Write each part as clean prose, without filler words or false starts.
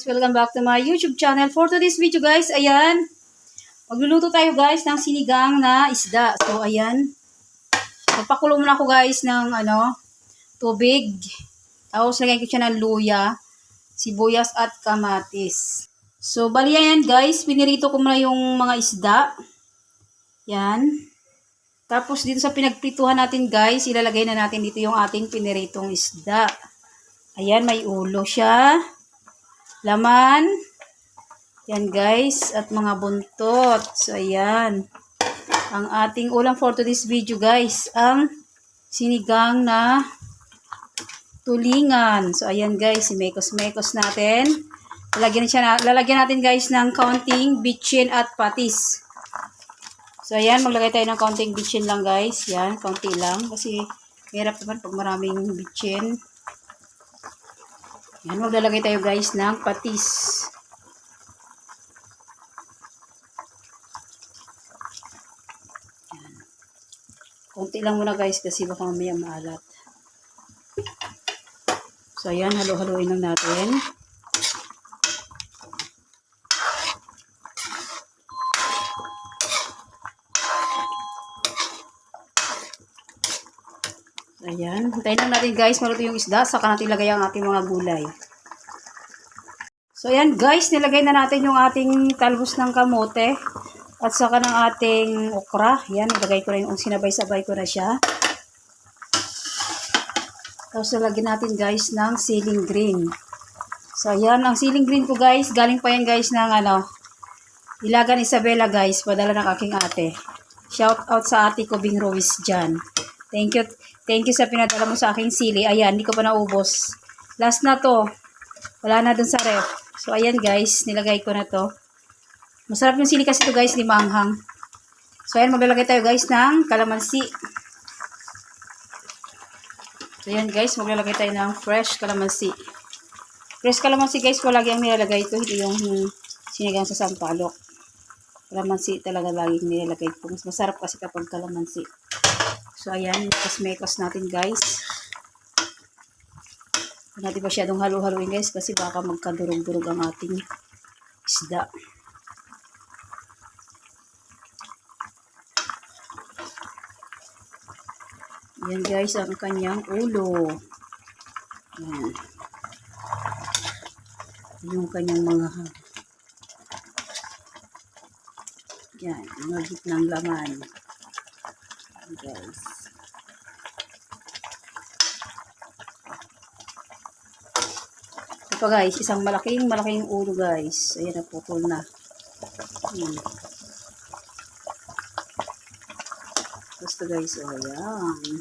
Welcome back to my YouTube channel. For today's video guys, ayan, magluluto tayo guys ng sinigang na isda. So ayan, magpakulo muna ako guys ng tubig. Tapos lagyan ko siya ng luya, sibuyas at kamatis. So bali ayan guys, pinirito ko muna yung mga isda. Yan. Tapos dito sa pinagprituhan natin guys, ilalagay na natin dito yung ating piniritong isda. Ayan, may ulo siya. Laman. Yan guys. At mga buntot. So ayan. Ang ating ulam for today's video guys. Ang sinigang na tulingan. So ayan guys. Mekos-mekos natin. Lalagyan natin guys ng kaunting bitchin at patis. So ayan. Maglagay tayo ng kaunting bitchin lang guys. Yan. Kaunti lang. Kasi hirap naman pag maraming bitchin. Yan, maglalagay tayo guys ng patis. Yan. Kunti lang muna guys kasi baka mamaya maalat. So ayan, halo-haloin lang natin. Ayan, hintayin lang natin guys maluto yung isda, saka natin ilagay ang ating mga gulay. So ayan guys, nilagay na natin yung ating talbos ng kamote at saka ng ating okra. Ayan, nilagay ko na yung sinabay-sabay ko na siya. Tapos nilagyan natin guys ng ceiling green. So ayan, ang ceiling green ko guys, galing pa yan guys ng Ilagan Isabela guys, padala ng aking ate. Shout out sa ate ko Bing Ruiz dyan. Thank you sa pinadala mo sa aking sili. Ayan, hindi ko pa naubos. Last na to. Wala na dun sa ref. So, ayan guys. Nilagay ko na to. Masarap yung sili kasi to guys. Di maanghang. So, ayan. Maglalagay tayo guys ng kalamansi. So, ayan guys. Maglalagay tayo ng fresh kalamansi. Fresh kalamansi guys. Palagi ang nilalagay ko. Hindi yung sinigang sa sampalok. Kalamansi talaga laging nilalagay ko. Mas masarap kasi kapag kalamansi. So, ayan, mekos natin guys. Hindi natin masyadong halo-haloin guys kasi baka magkadurog-durog ang ating isda. Ayan guys, ang kanyang ulo. Ayan. Yung kanyang mga yan, mga gitnang laman. Guys. Ito guys, isang malaking ulo guys. Ayan, naputol na. Basta guys, oh, ayan.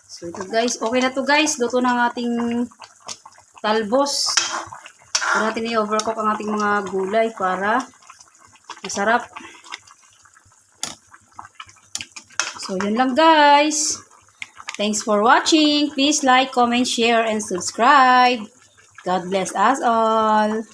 So ito guys, okay na to guys. Luto na ang ating talbos. Kung natin i-overcook ang ating mga gulay para masarap. So, yun lang guys. Thanks for watching. Please like, comment, share, and subscribe. God bless us all.